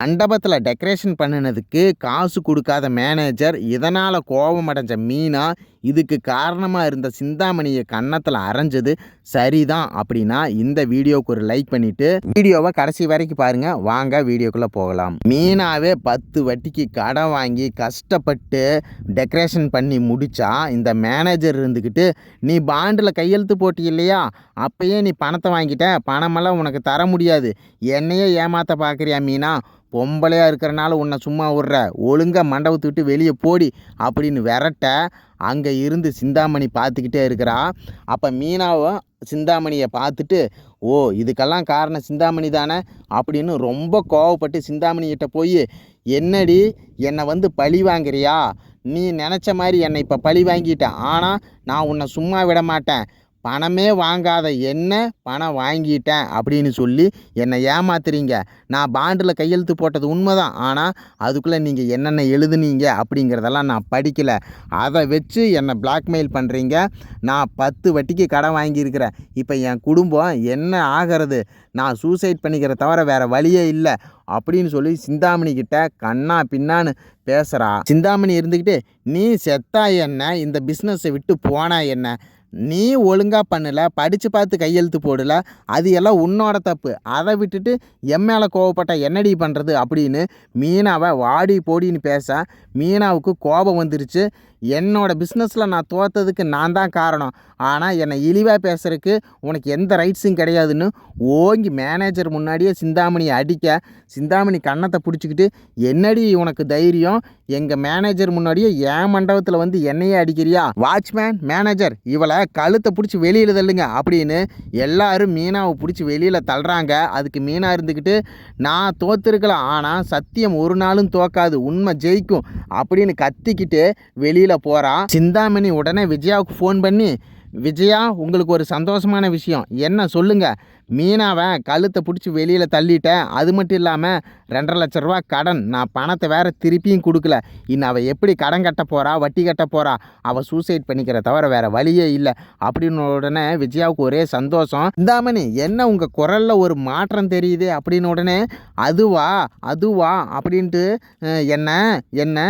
மண்டபத்தில் டெக்கரேஷன் பண்ணினதுக்கு காசு கொடுக்காத மேனேஜர், இதனால் கோபம் அடைஞ்ச மீனா இதுக்கு காரணமாக இருந்த சிந்தாமணியை கன்னத்தில் அரைஞ்சது சரிதான் அப்படின்னா இந்த வீடியோவுக்கு ஒரு லைக் பண்ணிவிட்டு வீடியோவை கடைசி வரைக்கும் பாருங்கள். வாங்க வீடியோக்குள்ளே போகலாம். மீனாவே 10 வட்டிக்கு கடன் வாங்கி கஷ்டப்பட்டு டெக்கரேஷன் பண்ணி முடித்தா இந்த மேனேஜர் இருந்துக்கிட்டு, நீ பாண்டில் கையெழுத்து போட்டி இல்லையா, அப்பயே நீ பணத்தை வாங்கிட்ட, பணமெல்லாம் உனக்கு தர முடியாது, என்னையே ஏமாற்ற பார்க்குறியா மீனா, பொம்பளையாக இருக்கிறனால உன்னை சும்மா விட்ற, ஒழுங்காக மண்டபத்தை விட்டு வெளியே போடி அப்படின்னு விரட்ட அங்கே இருந்து சிந்தாமணி பார்த்துக்கிட்டே இருக்கிறா. அப்போ மீனாவும் சிந்தாமணியை பார்த்துட்டு, ஓ இதுக்கெல்லாம் காரணம் சிந்தாமணி தானே அப்படின்னு ரொம்ப கோவப்பட்டு சிந்தாமணிகிட்ட போய், என்னடி என்னை பழி வாங்குறியா, நீ நினச்ச மாதிரி என்னை இப்போ பழி வாங்கிட்ட, ஆனால் நான் உன்னை சும்மா விட மாட்டேன், பணமே வாங்காத என்ன பணம் வாங்கிட்டேன் அப்படின்னு சொல்லி என்னை ஏமாத்துறீங்க, நான் பாண்டில் கையெழுத்து போட்டது உண்மைதான், ஆனால் அதுக்குள்ளே நீங்கள் என்னென்ன எழுதுனீங்க அப்படிங்கிறதெல்லாம் நான் படிக்கலை, அதை வச்சு என்னை பிளாக்மெயில் பண்ணுறீங்க, நான் 10 வட்டிக்கு கடன் வாங்கியிருக்கிறேன், இப்போ என் குடும்பம் என்ன ஆகிறது, நான் சூசைட் பண்ணிக்கிற தவிர வேறு வழியே இல்லை அப்படின்னு சொல்லி சிந்தாமணிக்கிட்ட கண்ணா பின்னான்னு பேசுகிறா. சிந்தாமணி இருந்துக்கிட்டு, நீ செத்தா என்ன, இந்த பிஸ்னஸை விட்டு போனா என்ன, நீ ஒழுங்காக பண்ணலை, படித்து பார்த்து கையெழுத்து போடலை, அது எல்லாம் உன்னோட தப்பு, அதை விட்டுட்டு என் மேலே கோவப்பட்ட என்னடி பண்ணுறது அப்படின்னு மீனாவை வாடி போடின்னு பேச மீனாவுக்கு கோபம் வந்துருச்சு. என்னோட பிஸ்னஸில் நான் தோற்றதுக்கு நான் தான் காரணம், ஆனால் என்னை இழிவாக பேசுகிறதுக்கு உனக்கு எந்த ரைட்ஸும் கிடையாதுன்னு ஓங்கி மேனேஜர் முன்னாடியே சிந்தாமணியை அடிக்க, சிந்தாமணி கன்னத்தை பிடிச்சிக்கிட்டு, என்னடி உனக்கு தைரியம், எங்கள் மேனேஜர் முன்னாடியே என் மண்டபத்தில் என்னையே அடிக்கிறியா, வாட்ச்மேன் மேனேஜர் இவளை கழுத்தை பிடிச்சி வெளியில் தள்ளுங்க அப்படின்னு எல்லாரும் மீனாவை பிடிச்சி வெளியில் தள்ளுறாங்க. அதுக்கு மீனா இருந்துக்கிட்டு, நான் தோற்றுருக்கலாம், ஆனால் சத்தியம் ஒரு நாளும் தோக்காது, உண்மை ஜெயிக்கும் அப்படின்னு கத்திக்கிட்டு வெளியில் போகிறா. சிந்தாமணி உடனே விஜயாவுக்கு ஃபோன் பண்ணி, விஜயா உங்களுக்கு ஒரு சந்தோஷமான விஷயம், என்ன சொல்லுங்கள், மீனாவை கழுத்தை பிடிச்சி வெளியில் தள்ளிட்டேன், அது மட்டும் இல்லாமல் 2.5 லட்ச ரூபா கடன், நான் பணத்தை வேறு திருப்பியும் கொடுக்கல, இன்னும் அவள் எப்படி கடன் கட்ட போகிறா, வட்டி கட்ட போகிறா, அவள் சூசைட் பண்ணிக்கிற தவிர வேறு வழியே இல்லை அப்படின்னு உடனே விஜயாவுக்கு ஒரே சந்தோஷம். சிந்தாமணி என்ன உங்கள் குரலில் ஒரு மாற்றம் தெரியுது அப்படின்னு உடனே, அதுவா அப்படின்ட்டு என்ன என்ன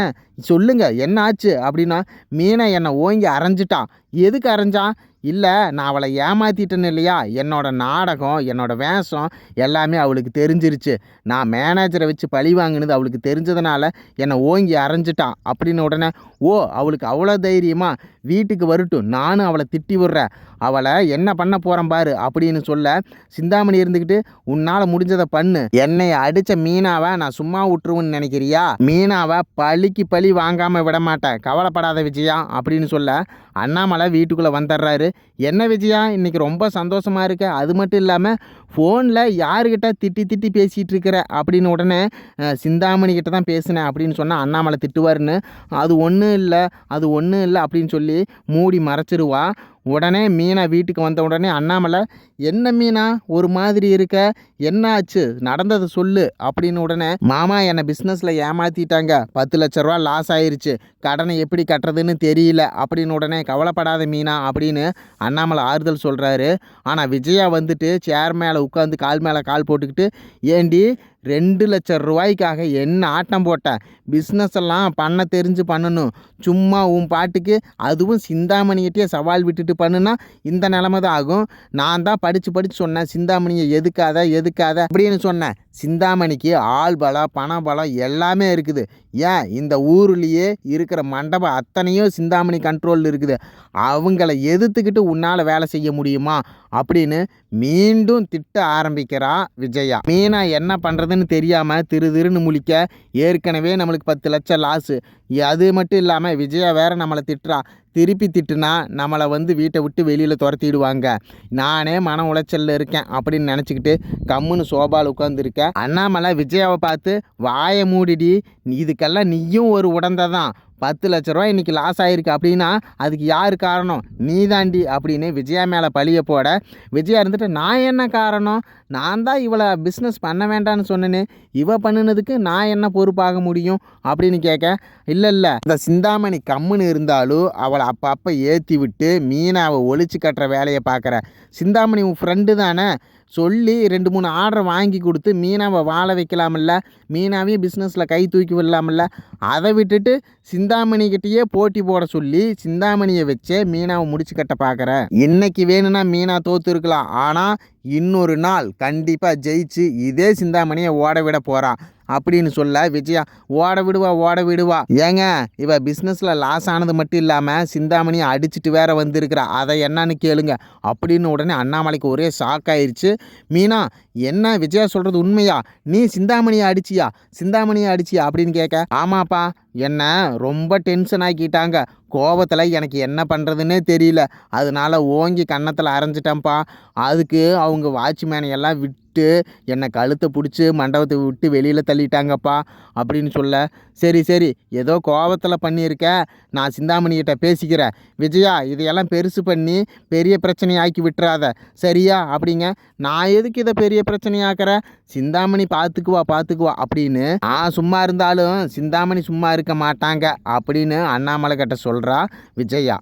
சொல்லுங்க என்ன ஆச்சு அப்படின்னா, மீனா என்னை ஓங்கி அரைஞ்சிட்டான். எதுக்கு அரைஞ்சான், இல்லை நான் அவளை ஏமாற்றிட்டேன்னு இல்லையா, என்னோட நாடகம் என்னோட வேஷம் எல்லாமே அவளுக்கு தெரிஞ்சிருச்சு, நான் மேனேஜரை வச்சு பழி வாங்கினது அவளுக்கு தெரிஞ்சதுனால என்னை ஓங்கி அரைஞ்சிட்டான் அப்படின்னு உடனே, ஓ அவளுக்கு அவ்வளோ தைரியமா, வீட்டுக்கு வரட்டும், நானும் அவளை திட்டி விடுறேன், அவளை என்ன பண்ண போகிறேன் பாரு அப்படின்னு சொல்ல, சிந்தாமணி இருந்துக்கிட்டு, உன்னால் முடிஞ்சதை பண்ணு, என்னை அடித்த மீனாவை நான் சும்மா விட்டுருவேன்னு நினைக்கிறியா, மீனாவை பழிக்கு பழி வாங்காமல் விட மாட்டேன், கவலைப்படாத விஜயா அப்படின்னு சொல்ல, அண்ணாமலை வீட்டுக்குள்ளே வந்துடுறாரு. என்ன விஜயா இன்னைக்கு ரொம்ப சந்தோஷமாக இருக்க, அது மட்டும் இல்லாமல் ஃபோனில் யாருக்கிட்ட திட்டி பேசிகிட்டு இருக்கிற அப்படின்னு உடனே, சிந்தாமணிக்கிட்ட தான் பேசினேன் அப்படின்னு சொன்னால் அண்ணாமலை திட்டுவாருன்னு, அது ஒன்றும் இல்லை அப்படின்னு சொல்லி மூடி மறைச்சிருவா. உடனே மீனா வீட்டுக்கு வந்த உடனே அண்ணாமலை, என்ன மீனா ஒரு மாதிரி இருக்க, என்ன ஆச்சு, நடந்ததை சொல்லு அப்படின்னு உடனே, மாமா என்னை பிஸ்னஸில் ஏமாற்றிட்டாங்க, 10 லட்ச ரூபா லாஸ் ஆயிடுச்சு, கடனை எப்படி கட்டுறதுன்னு தெரியல அப்படின்னு உடனே, கவலைப்படாத மீனா அப்படின்னு அண்ணாமலை ஆறுதல் சொல்கிறாரு. ஆனால் விஜயா சேர் மேலே உட்காந்து கால் மேலே கால் போட்டுக்கிட்டு, ஏண்டி 2 லட்ச ரூபாய்க்காக என்ன ஆட்டம் போட்டேன், பிஸ்னஸ் எல்லாம் பண்ண தெரிஞ்சு பண்ணணும், சும்மா உன் பாட்டுக்கு அதுவும் சிந்தாமணிகிட்டே சவால் விட்டுட்டு பண்ணுனா இந்த நிலமை தான் ஆகும், நான் தான் படித்து சொன்னேன் சிந்தாமணியை எதுக்காத அப்படின்னு சொன்னேன், சிந்தாமணிக்கு ஆள் பலம் பண பலம் எல்லாமே இருக்குது, ஏன் இந்த ஊர்லேயே இருக்கிற மண்டபம் அத்தனையும் சிந்தாமணி கண்ட்ரோலில் இருக்குது, அவங்கள எதிர்த்துக்கிட்டு உன்னால் வேலை செய்ய முடியுமா அப்படின்னு மீண்டும் திட்ட ஆரம்பிக்கிறா விஜயா. மீனா என்ன பண்ணுறதுன்னு தெரியாமல் திருன்னு முழிக்க, ஏற்கனவே நம்மளுக்கு 10 லட்சம் லாஸு, அது மட்டும் இல்லாமல் விஜயா வேற நம்மளை திட்டுறா, திருப்பி திட்டுனா நம்மளை வீட்டை விட்டு வெளியில் துரத்திடுவாங்க, நானே மன உளைச்சலில் இருக்கேன் அப்படின்னு நினச்சிக்கிட்டு கம்முன்னு சோபாவில் உட்காந்துருக்கேன். அண்ணாமலை விஜயாவை பார்த்து, வாயை மூடிடி, இதுக்கெல்லாம் நீயும் ஒரு உடந்தை தான், 10 லட்ச ரூபா இன்றைக்கி லாஸ் ஆகிருக்கு அப்படின்னா அதுக்கு யார் காரணம், நீ தாண்டி அப்படின்னு விஜயா மேலே பழிய போட, விஜயா இருந்துட்டு, நான் என்ன காரணம், நான் தான் இவளை பிஸ்னஸ் பண்ண வேண்டான்னு சொன்னேனே, இவ பண்ணுனதுக்கு நான் என்ன பொறுப்பாக முடியும் அப்படின்னு கேட்க, இல்லை இந்த சிந்தாமணி கம்முன்னு இருந்தாலும் அவளை அப்பப்போ ஏற்றி விட்டு மீனாவை ஒழிச்சு கட்டுற வேலையை பார்க்குற. சிந்தாமணி உன் ஃப்ரெண்டு தானே, சொல்லி 2-3 ஆர்டர் வாங்கி கொடுத்து மீனாவை வாழ வைக்கலாமில்ல, மீனாவையும் பிஸ்னஸில் கை தூக்கி விடலாமில்ல. அதை விட்டுட்டு சிந்தாமணிக்கிட்டேயே போட்டி போட சொல்லி சிந்தாமணியை வச்சே மீனாவை முடிச்சு கட்ட பார்க்குற. இன்னைக்கு வேணும்னா மீனா தோற்று இருக்கலாம், ஆனால் இன்னொரு நாள் கண்டிப்பாக ஜெயிச்சு இதே சிந்தாமணியை ஓட விட போகிறான் அப்படின்னு சொல்ல விஜயா ஓட விடுவா. ஏங்க இவ பிஸ்னஸில் லாஸ் ஆனது மட்டும் இல்லாமல் சிந்தாமணியை அடிச்சுட்டு வேற வந்திருக்கிறா, அதை என்னன்னு கேளுங்க அப்படின்னு உடனே அண்ணாமலைக்கு ஒரே ஷாக் ஆயிடுச்சு. மீனா என்ன விஜயா சொல்கிறது உண்மையா, நீ சிந்தாமணியை அடிச்சியா அப்படின்னு கேட்க, ஆமாப்பா என்ன ரொம்ப டென்ஷன் ஆக்கிட்டாங்க, கோபத்தில் எனக்கு என்ன பண்ணுறதுன்னே தெரியல, அதனால ஓங்கி கன்னத்தில் அரைஞ்சிட்டேன்ப்பா. அதுக்கு அவங்க வாட்ச்மேனை எல்லாம் விட்டு என்னை கழுத்தை பிடிச்சி மண்டபத்தை விட்டு வெளியில் தள்ளிட்டாங்கப்பா அப்படின்னு சொல்ல, சரி ஏதோ கோபத்தில் பண்ணியிருக்க, நான் சிந்தாமணிகிட்ட பேசிக்கிறேன் விஜயா, இதையெல்லாம் பெருசு பண்ணி பெரிய பிரச்சனையாக்கி விட்டுறாத சரியா அப்படிங்க. நான் எதுக்கு இதை பெரிய பிரச்சனையாக்குறேன், சிந்தாமணி பார்த்துக்குவா அப்படின்னு. சும்மா இருந்தாலும் சிந்தாமணி சும்மா இருக்க மாட்டாங்க அப்படின்னு அண்ணாமலை கிட்ட சொல்கிறா விஜயா.